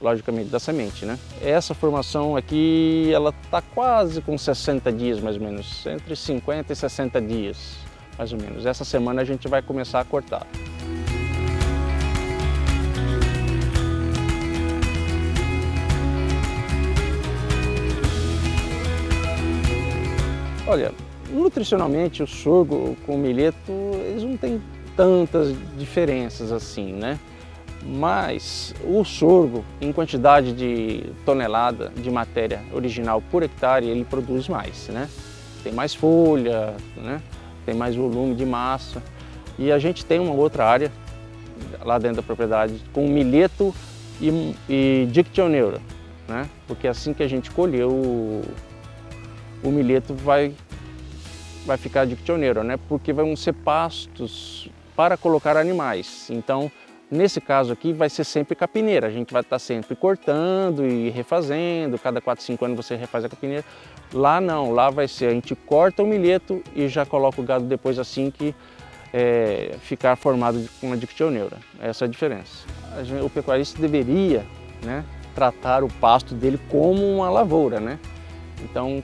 logicamente da semente, né? Essa formação aqui, ela está quase com 60 dias mais ou menos, entre 50 e 60 dias mais ou menos. Essa semana a gente vai começar a cortar. Olha, nutricionalmente o sorgo com o milheto, eles não têm tantas diferenças assim, né? Mas o sorgo, em quantidade de tonelada de matéria original por hectare, ele produz mais, né? Tem mais folha, né? Tem mais volume de massa. E a gente tem uma outra área lá dentro da propriedade com milheto e dictioneura, né? Porque assim que a gente colheu o milheto vai ficar dictioneira, né? Porque vão ser pastos para colocar animais. Então, nesse caso aqui, vai ser sempre capineira. A gente vai estar sempre cortando e refazendo. Cada 4, 5 anos você refaz a capineira. Lá não, lá vai ser, a gente corta o milheto e já coloca o gado depois assim que ficar formado com uma dictioneira. Essa é a diferença. O pecuarista deveria, né, tratar o pasto dele como uma lavoura, né? Então,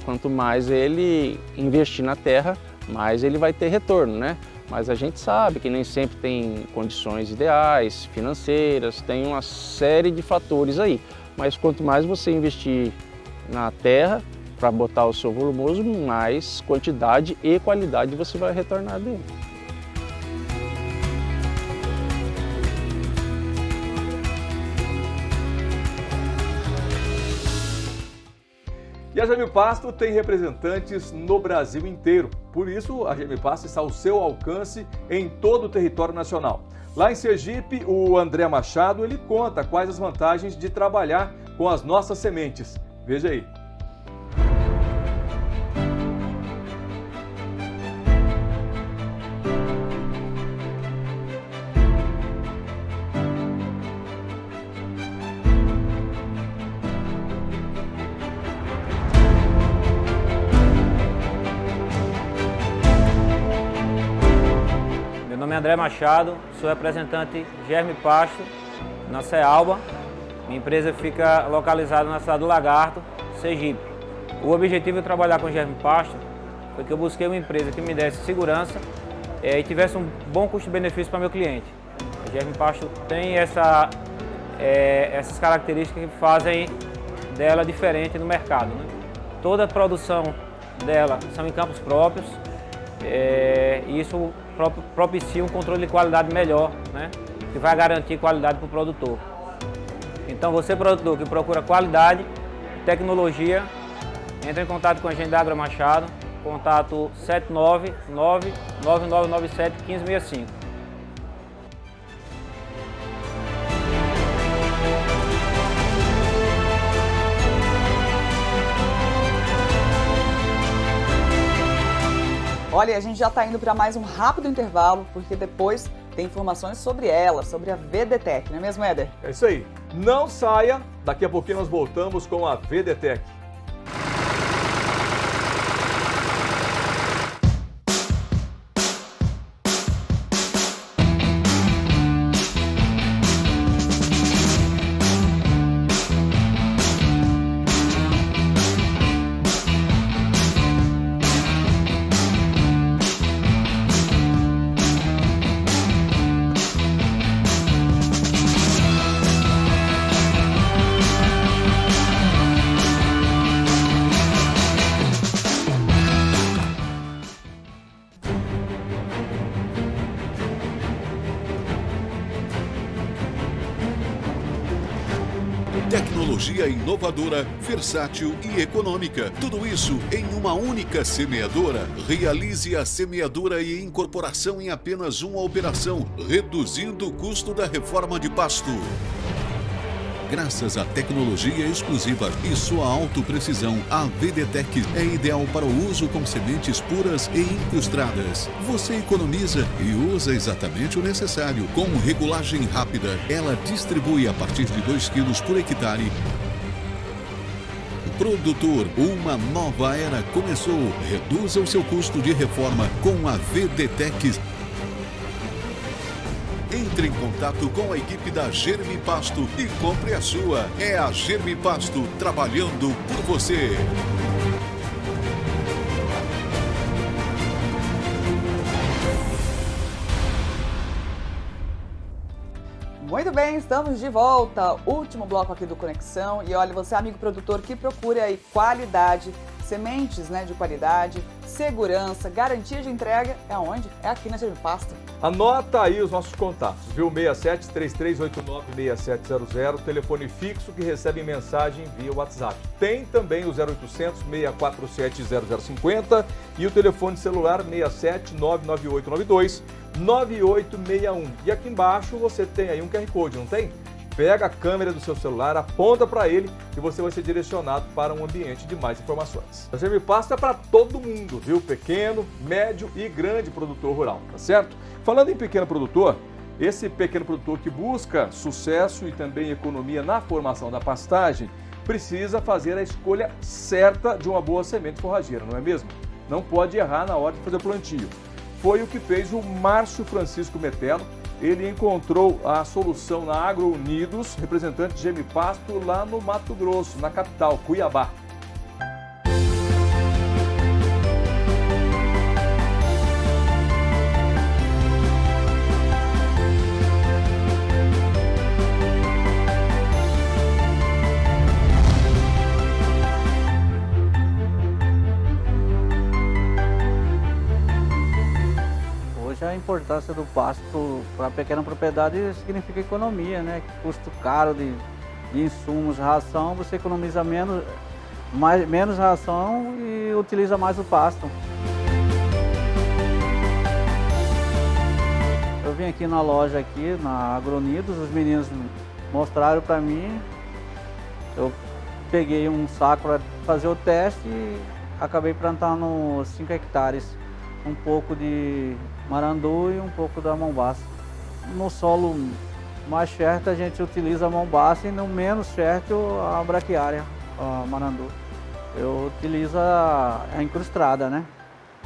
quanto mais ele investir na terra, mais ele vai ter retorno, né? Mas a gente sabe que nem sempre tem condições ideais, financeiras, tem uma série de fatores aí. Mas quanto mais você investir na terra para botar o seu volumoso, mais quantidade e qualidade você vai retornar dele. E a Germipasto tem representantes no Brasil inteiro. Por isso, a Germipasto está ao seu alcance em todo o território nacional. Lá em Sergipe, o André Machado, ele conta quais as vantagens de trabalhar com as nossas sementes. Veja aí. Meu nome é André Machado, sou representante Germipasto na Cealba. Minha empresa fica localizada na cidade do Lagarto, Sergipe. O objetivo de trabalhar com Germipasto foi que eu busquei uma empresa que me desse segurança e tivesse um bom custo-benefício para meu cliente. A Germipasto tem essas características que fazem dela diferente no mercado, né? Toda a produção dela são em campos próprios e isso propicia um controle de qualidade melhor, né? Que vai garantir qualidade para o produtor. Então você, produtor que procura qualidade, tecnologia, entre em contato com a gente da Agra Machado, contato 799-9997-1565. Olha, a gente já está indo para mais um rápido intervalo, porque depois tem informações sobre ela, sobre a VDTech, não é mesmo, Éder? É isso aí. Não saia, daqui a pouquinho nós voltamos com a VDTech. Tecnologia inovadora, versátil e econômica. Tudo isso em uma única semeadora. Realize a semeadura e incorporação em apenas uma operação, reduzindo o custo da reforma de pasto. graças à tecnologia exclusiva e sua autoprecisão, a VDTEC é ideal para o uso com sementes puras e incrustadas. Você economiza e usa exatamente o necessário. Com regulagem rápida, ela distribui a partir de 2 kg por hectare. Produtor, uma nova era começou. Reduza o seu custo de reforma com a VDTEC. Entre em contato com a equipe da Germipasto e compre a sua. É a Germipasto trabalhando por você. Muito bem, estamos de volta. Último bloco aqui do Conexão. E olha, você, amigo produtor, que procura aí qualidade, sementes, né, de qualidade, segurança, garantia de entrega, é onde? É aqui na Germipasto. Anota aí os nossos contatos, viu? 67 3389 6700, telefone fixo que recebe mensagem via WhatsApp. Tem também o 0800 647 0050 e o telefone celular 67 99892 9861. E aqui embaixo você tem aí um QR Code, não tem? Pega a câmera do seu celular, aponta para ele e você vai ser direcionado para um ambiente de mais informações. A Germipasto é para todo mundo, viu? Pequeno, médio e grande produtor rural, tá certo? Falando em pequeno produtor, esse pequeno produtor que busca sucesso e também economia na formação da pastagem, precisa fazer a escolha certa de uma boa semente forrageira, não é mesmo? Não pode errar na hora de fazer o plantio. Foi o que fez o Márcio Francisco Metelo. Ele encontrou a solução na AgroUnidos, representante de Germipasto, lá no Mato Grosso, na capital, Cuiabá. A importância do pasto para a pequena propriedade significa economia, né? Custo caro de insumos, ração, você economiza menos ração e utiliza mais o pasto. Eu vim aqui na loja, aqui na AgroUnidos, os meninos mostraram para mim, eu peguei um saco para fazer o teste e acabei plantando 5 hectares. Um pouco de marandu e um pouco da mombaça. No solo mais fértil a gente utiliza a mombaça e no menos fértil a braquiária, a marandu. Eu utilizo a incrustada, né,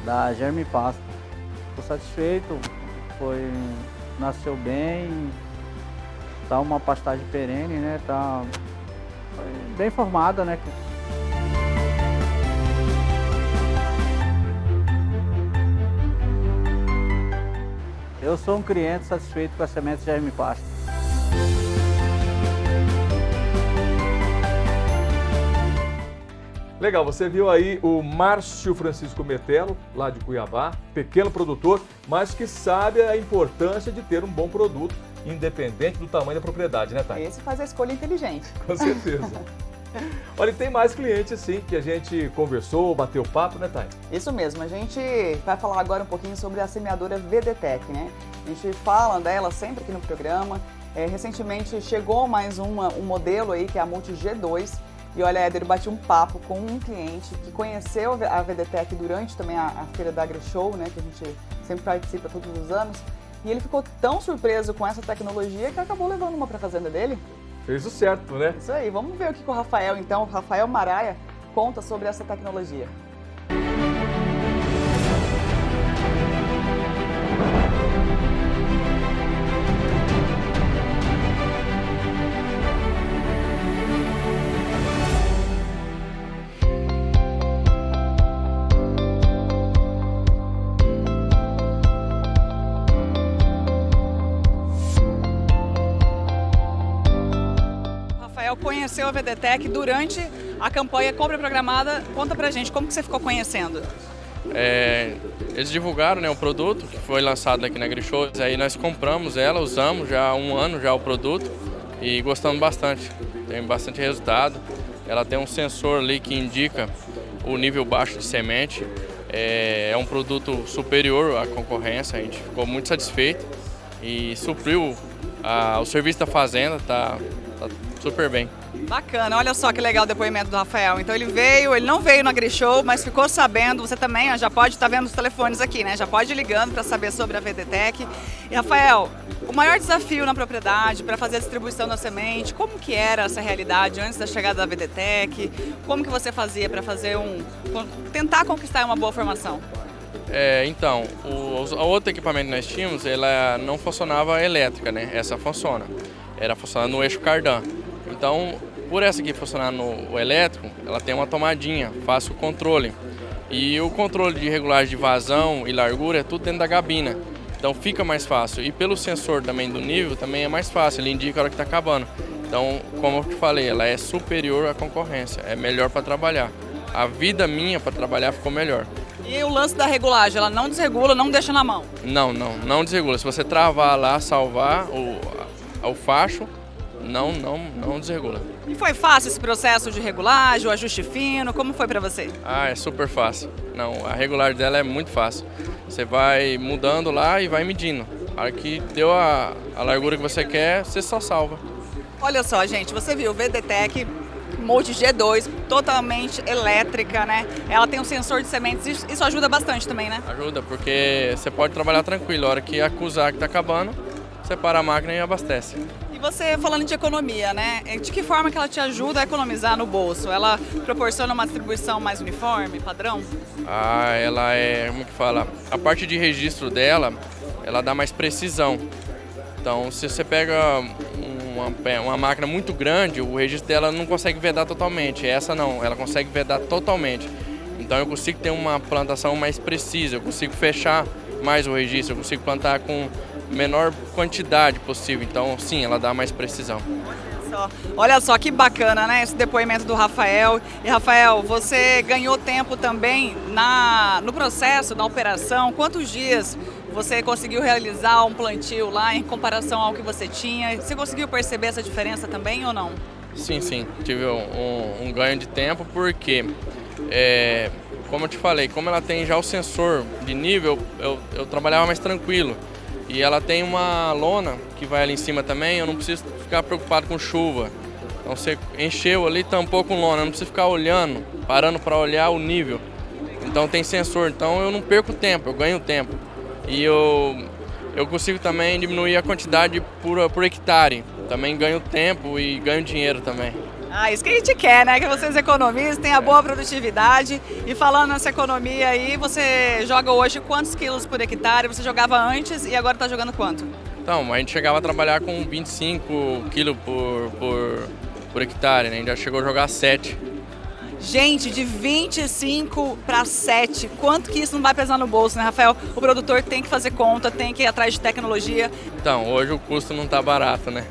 da Germipasto. Estou satisfeito, nasceu bem, tá uma pastagem perene, né, tá bem formada, né. Eu sou um cliente satisfeito com a semente Germipasto. Legal, você viu aí o Márcio Francisco Metelo, lá de Cuiabá, pequeno produtor, mas que sabe a importância de ter um bom produto, independente do tamanho da propriedade, né, Thay? Esse faz a escolha inteligente. Com certeza. Olha, tem mais clientes, sim, que a gente conversou, bateu papo, né, Thay? Isso mesmo, a gente vai falar agora um pouquinho sobre a semeadora VDTEC, né? A gente fala dela sempre aqui no programa. Recentemente chegou mais um modelo aí, que é a Multi G2. E olha, Éder, eu bati um papo com um cliente que conheceu a VDTEC durante também a feira da AgriShow, né? Que a gente sempre participa todos os anos. E ele ficou tão surpreso com essa tecnologia que acabou levando uma para a fazenda dele. Fez o certo, né? Isso aí, vamos ver o que o Rafael, então, o Rafael Maraia, conta sobre essa tecnologia. Conheceu a VDTEC durante a campanha Compra Programada. Conta pra gente, como que você ficou conhecendo? Eles divulgaram, né, o produto que foi lançado aqui na AgriShow. Aí nós compramos ela, usamos já há um ano já o produto e gostamos bastante. Tem bastante resultado. Ela tem um sensor ali que indica o nível baixo de semente. É um produto superior à concorrência, a gente ficou muito satisfeito e supriu o serviço da fazenda, tá super bem. Bacana, olha só que legal o depoimento do Rafael. Então ele não veio no AgriShow, mas ficou sabendo, você também já pode estar vendo os telefones aqui, né? Já pode ir ligando para saber sobre a VDTech. E Rafael, o maior desafio na propriedade para fazer a distribuição da semente, como que era essa realidade antes da chegada da VDTech? Como que você fazia para tentar conquistar uma boa formação? Então, o outro equipamento que nós tínhamos, ela não funcionava elétrica, né? Essa funciona. Era funcionar no eixo cardan. Então, por essa aqui funcionar no elétrico, ela tem uma tomadinha, faz o controle. E o controle de regulagem de vazão e largura é tudo dentro da gabina. Então fica mais fácil. E pelo sensor também do nível, também é mais fácil, ele indica a hora que está acabando. Então, como eu te falei, ela é superior à concorrência, é melhor para trabalhar. A vida minha para trabalhar ficou melhor. E o lance da regulagem, ela não desregula, não deixa na mão? Não desregula. Se você travar lá, salvar o facho, não desregula. E foi fácil esse processo de regulagem, o ajuste fino, como foi para você? É super fácil. Não, a regulagem dela é muito fácil. Você vai mudando lá e vai medindo. A hora que deu a largura que você quer, você só salva. Olha só, gente, você viu o VDTech Multi G2, totalmente elétrica, né? Ela tem um sensor de sementes, isso ajuda bastante também, né? Ajuda, porque você pode trabalhar tranquilo. A hora que acusar que está acabando, você para a máquina e abastece. E você falando de economia, né? De que forma que ela te ajuda a economizar no bolso? Ela proporciona uma distribuição mais uniforme, padrão? Ela como que fala? A parte de registro dela, ela dá mais precisão. Então, se você pega uma máquina muito grande, o registro dela não consegue vedar totalmente. Essa não, ela consegue vedar totalmente. Então eu consigo ter uma plantação mais precisa, eu consigo fechar mais o registro, eu consigo plantar com menor quantidade possível. Então sim, ela dá mais precisão. Olha só que bacana, né, esse depoimento do Rafael. E Rafael, você ganhou tempo também no processo, na operação. Quantos dias você conseguiu realizar um plantio lá em comparação ao que você tinha? Você conseguiu perceber essa diferença também ou não? Sim, tive um ganho de tempo porque, como eu te falei, como ela tem já o sensor de nível, eu trabalhava mais tranquilo. E ela tem uma lona que vai ali em cima também, eu não preciso ficar preocupado com chuva. Então você encheu ali, tampou com lona, eu não preciso ficar olhando, parando para olhar o nível. Então tem sensor, então eu não perco tempo, eu ganho tempo. E eu consigo também diminuir a quantidade por hectare. Também ganho tempo e ganho dinheiro também. Isso que a gente quer, né? Que vocês economizem, tenham boa produtividade. E falando nessa economia aí, você joga hoje quantos quilos por hectare? Você jogava antes e agora está jogando quanto? Então, a gente chegava a trabalhar com 25 quilos por hectare, né? A gente já chegou a jogar 7. Gente, de 25 para 7, quanto que isso não vai pesar no bolso, né, Rafael? O produtor tem que fazer conta, tem que ir atrás de tecnologia. Então, hoje o custo não está barato, né?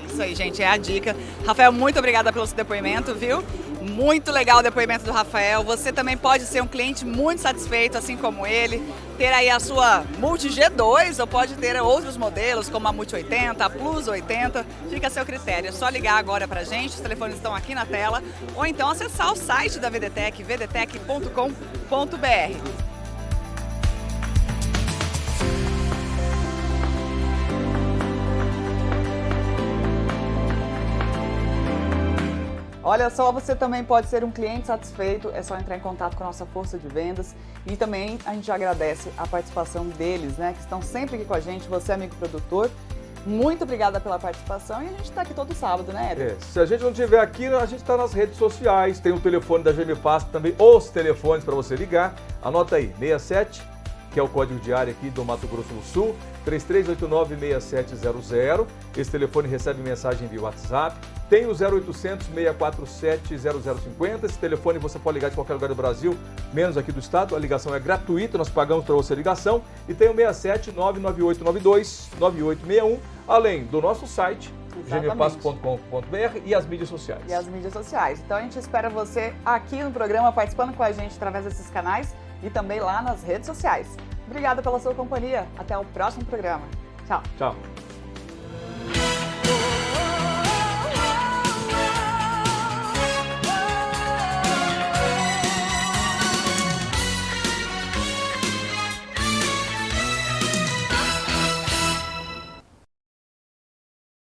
Isso aí, gente, é a dica. Rafael, muito obrigada pelo seu depoimento, viu? Muito legal o depoimento do Rafael. Você também pode ser um cliente muito satisfeito, assim como ele. Ter aí a sua Multi G2 ou pode ter outros modelos, como a Multi 80, a Plus 80. Fica a seu critério. É só ligar agora pra gente, os telefones estão aqui na tela. Ou então acessar o site da VDTech, vdtech.com.br. Olha só, você também pode ser um cliente satisfeito, é só entrar em contato com a nossa força de vendas e também a gente agradece a participação deles, né, que estão sempre aqui com a gente, você amigo produtor, muito obrigada pela participação e a gente está aqui todo sábado, né, Érico? Se a gente não estiver aqui, a gente está nas redes sociais, tem o telefone da GM Pasto também, os telefones para você ligar, anota aí, 67, que é o código de área aqui do Mato Grosso do Sul, 3389-6700, esse telefone recebe mensagem via WhatsApp, tem o 0800 647 0050, esse telefone você pode ligar de qualquer lugar do Brasil, menos aqui do estado, a ligação é gratuita, nós pagamos para você a ligação, e tem o 67 99892 9861, além do nosso site, gmpasto.com.br e as mídias sociais. Então a gente espera você aqui no programa, participando com a gente através desses canais e também lá nas redes sociais. Obrigada pela sua companhia, até o próximo programa. Tchau. Tchau.